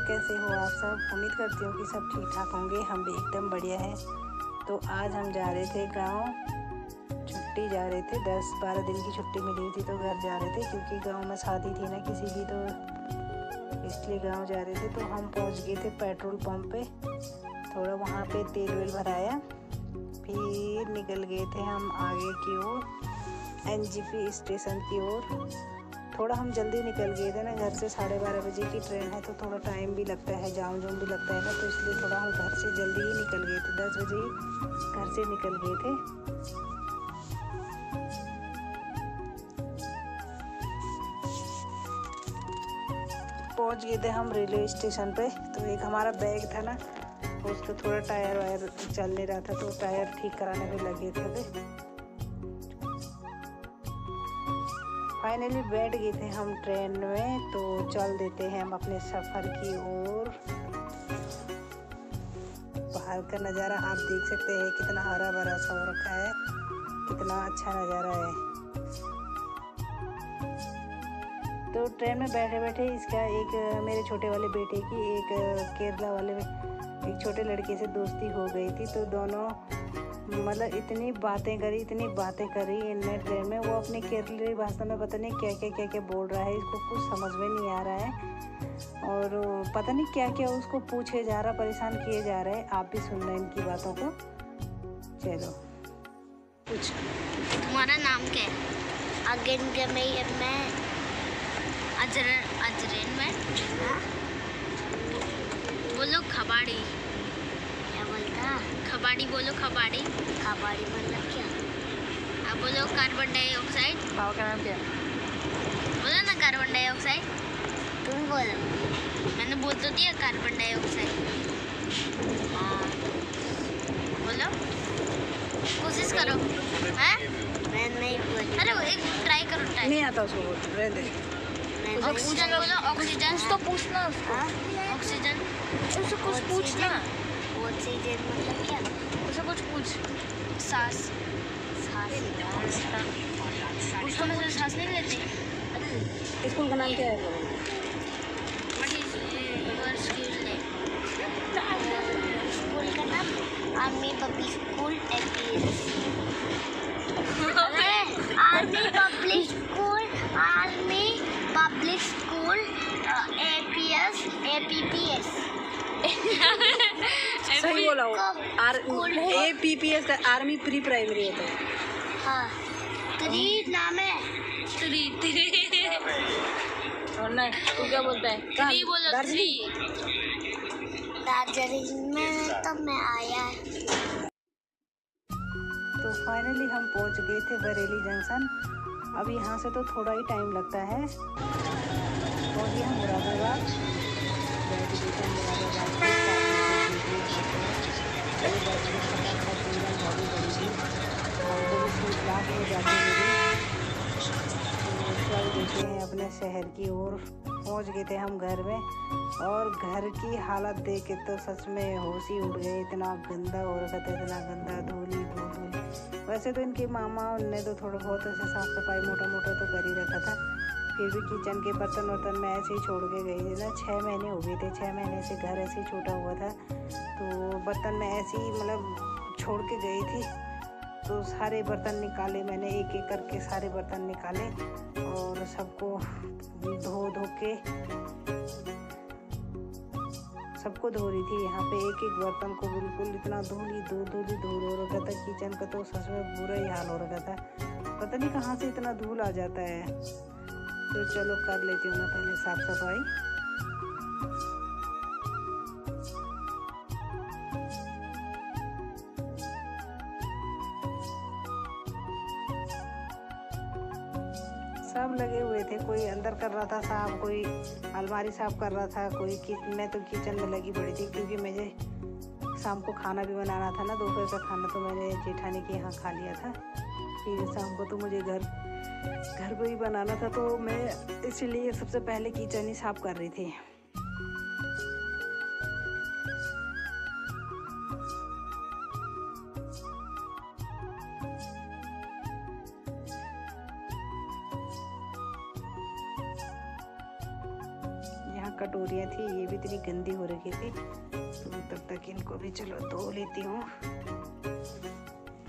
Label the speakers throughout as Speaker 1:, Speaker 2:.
Speaker 1: कैसे हो आप सब। उम्मीद करती हूँ कि सब ठीक ठाक होंगे। हम भी एकदम बढ़िया हैं। तो आज हम जा रहे थे गांव, छुट्टी जा रहे थे। 10-12 दिन की छुट्टी मिली थी तो घर जा रहे थे, क्योंकि गांव में शादी थी ना किसी की, तो इसलिए गांव जा रहे थे। तो हम पहुंच गए थे पेट्रोल पंप पे, थोड़ा वहाँ पे तेल वेल भराया, फिर निकल गए थे हम आगे की ओर, एनजेपी स्टेशन की ओर। थोड़ा हम जल्दी निकल गए थे ना, घर से 12:30 बजे की ट्रेन है, तो थोड़ा टाइम भी लगता है, जाम भी लगता है ना, तो इसलिए थोड़ा हम घर से जल्दी ही निकल गए थे। 10 बजे ही घर से निकल गए थे। पहुंच गए थे हम रेलवे स्टेशन पे। तो एक हमारा बैग था ना, उसका थोड़ा टायर वायर चल नहीं रहा था, तो टायर ठीक कराने में लगे थे। फाइनली बैठ गए थे हम ट्रेन में, तो चल देते हैं हम अपने सफ़र की ओर। बाहर का नज़ारा आप देख सकते हैं, कितना हरा भरा सा हो रखा है, कितना अच्छा नज़ारा है। तो ट्रेन में बैठे बैठे इसका एक मेरे छोटे वाले बेटे की एक केरला वाले एक छोटे लड़के से दोस्ती हो गई थी। तो दोनों मतलब इतनी बातें करी इनने ट्रेन में। वो अपनी केरली भाषा में पता नहीं क्या बोल रहा है, इसको कुछ समझ में नहीं आ रहा है, और पता नहीं क्या उसको पूछे जा रहा, परेशान किए जा रहे हैं। आप भी सुन रहे इनकी बातों को। चलो कुछ।
Speaker 2: तुम्हारा नाम क्या है? अजरेन में बोलो खबाड़ी। क्या बोलता? खबाड़ी बोलो, खबाड़ी। खबाड़ी मतलब क्या? आप बोलो कार्बन डाइऑक्साइड।
Speaker 1: पाव का नाम क्या?
Speaker 2: बोलो ना कार्बन डाइऑक्साइड। तुम बोलो। मैंने बोल तो दिया कार्बन डाइऑक्साइड। हाँ बोलो, कोशिश करो। हैं? मैं नहीं बोली। अरे एक ट्राई करो।
Speaker 1: नहीं आता उसको, रहने दे।
Speaker 2: ऑक्सीजन बोलो, ऑक्सीजन। तो पूछना उसको। ऑक्सीजन, उससे कुछ पूछना। ऑक्सीजन मतलब क्या? उससे कुछ पूछ। सांस। उसको में से सांस नहीं लेते।
Speaker 1: स्कूल का नाम क्या है?
Speaker 2: स्कूल का नाम army public school APS. Army public school APS APPS.
Speaker 1: सही बोला हो। APPS का आर्मी प्री प्राइमरी होता है।
Speaker 2: हाँ, त्री नाम है। त्री
Speaker 1: और नहीं, तू क्या बोलता है?
Speaker 2: त्री बोलो। दार्जिलिंग में तब मैं आया।
Speaker 1: तो फाइनली हम पहुंच गए थे बरेली जंक्शन। अब यहाँ से तो थोड़ा ही टाइम लगता है। और ये हम मुरादाबाद बैठ गए थे। देते हैं अपने शहर की ओर। पहुंच गए थे हम घर में, और घर की हालत देख के तो सच में होश ही उड़ गए। इतना गंदा हो रखा था, इतना गंदा, धूली। वैसे तो इनके मामा ने तो थोड़ा बहुत ऐसे साफ सफाई मोटा तो कर ही रखा था, फिर भी किचन के बर्तन में ऐसे ही छोड़ के गई थी ना। 6 महीने हो गए थे, 6 महीने से घर ऐसे ही छोटा हुआ था, तो बर्तन में ऐसे ही मतलब छोड़ के गई थी। तो सारे बर्तन निकाले मैंने, एक करके सारे बर्तन निकाले, और सबको धो के सबको धो रही थी। यहाँ पे एक बर्तन को बिल्कुल इतना धूल हो रखा था। किचन का तो सच में बुरा ही हाल हो रखा था, पता नहीं कहाँ से इतना धूल आ जाता है। तो चलो कर लेती हूँ मैं पहले साफ सफाई। सब लगे हुए थे, कोई अंदर कर रहा था साफ, कोई अलमारी साफ कर रहा था, मैं तो किचन में लगी पड़ी थी, क्योंकि मुझे शाम को खाना भी बनाना था ना। दोपहर का खाना तो मैंने जेठानी के यहाँ खा लिया था, फिर शाम को तो मुझे घर पे ही बनाना था, तो मैं इसलिए सबसे पहले किचन ही साफ कर रही थी। कटोरियाँ थी ये भी इतनी गंदी हो रखी थी, तो तब तक इनको भी चलो धो लेती हूँ।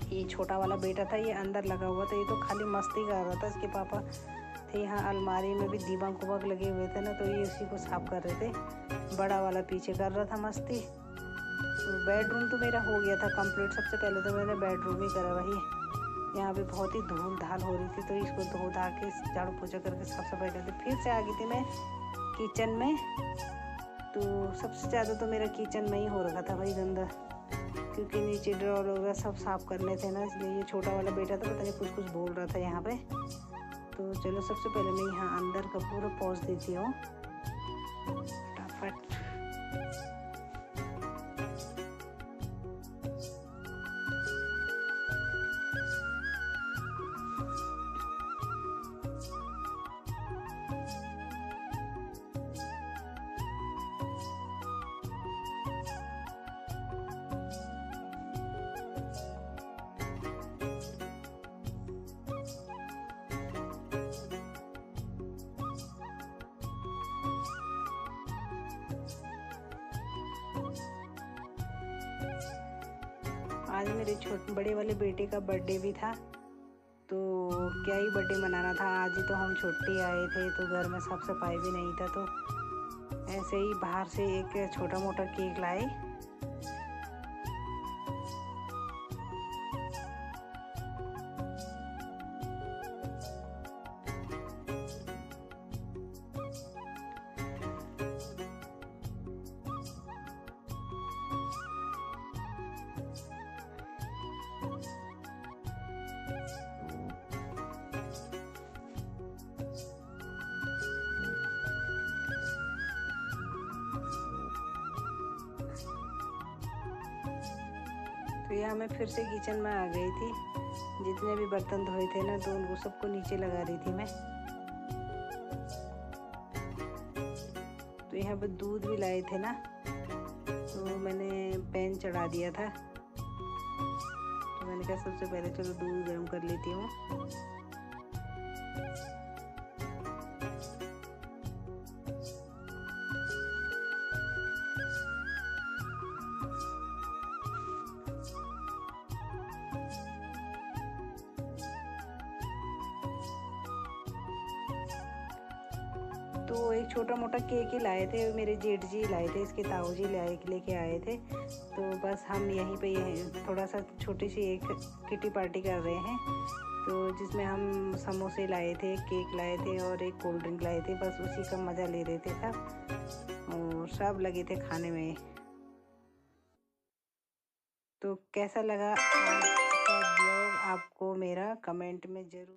Speaker 1: ये छोटा वाला बेटा था, ये अंदर लगा हुआ था, ये तो खाली मस्ती कर रहा था। इसके पापा थे यहाँ, अलमारी में भी दीमक उबक लगे हुए थे ना, तो ये उसी को साफ कर रहे थे। बड़ा वाला पीछे कर रहा था मस्ती। तो बेडरूम तो मेरा हो गया था कंप्लीट। सबसे पहले तो मैंने बेडरूम ही करा। वही यहाँ पे बहुत ही धूल धाल हो रही थी, तो इसको धो धा के झाड़ू पोछा करके साफ सफाई करके फिर से आ गई थी मैं किचन में। तो सबसे ज़्यादा तो मेरा किचन में ही हो रखा था भाई गंदा, क्योंकि नीचे ड्रॉर वगैरह सब साफ करने थे ना, इसलिए ये छोटा वाला बेटा था, पता नहीं कुछ कुछ बोल रहा था यहाँ पे। तो चलो सबसे पहले मैं यहाँ अंदर का पूरा पोंछ देती हूँ फटाफट। आज मेरे बड़े वाले बेटे का बर्थडे भी था, तो क्या ही बर्थडे मनाना था। आज ही तो हम छुट्टी आए थे, तो घर में साफ सफाई भी नहीं था, तो ऐसे ही बाहर से एक छोटा मोटा केक लाए। तो यहाँ मैं फिर से किचन में आ गई थी। जितने भी बर्तन धोए थे ना, तो उनको सबको नीचे लगा रही थी मैं। तो यहाँ पे दूध भी लाए थे ना, तो मैंने पैन चढ़ा दिया था। तो मैंने कहा सबसे पहले चलो दूध गर्म कर लेती हूँ। तो एक छोटा मोटा केक ही लाए थे, मेरे जेठ जी लाए थे, इसके ताऊ जी लेके आए थे। तो बस हम यहीं पे थोड़ा सा छोटी सी एक किटी पार्टी कर रहे हैं, तो जिसमें हम समोसे लाए थे, केक लाए थे और एक कोल्ड ड्रिंक लाए थे। बस उसी का मज़ा ले रहे थे सब, और सब लगे थे खाने में। तो कैसा लगा आज का ब्लॉग आपको मेरा, कमेंट में ज़रूर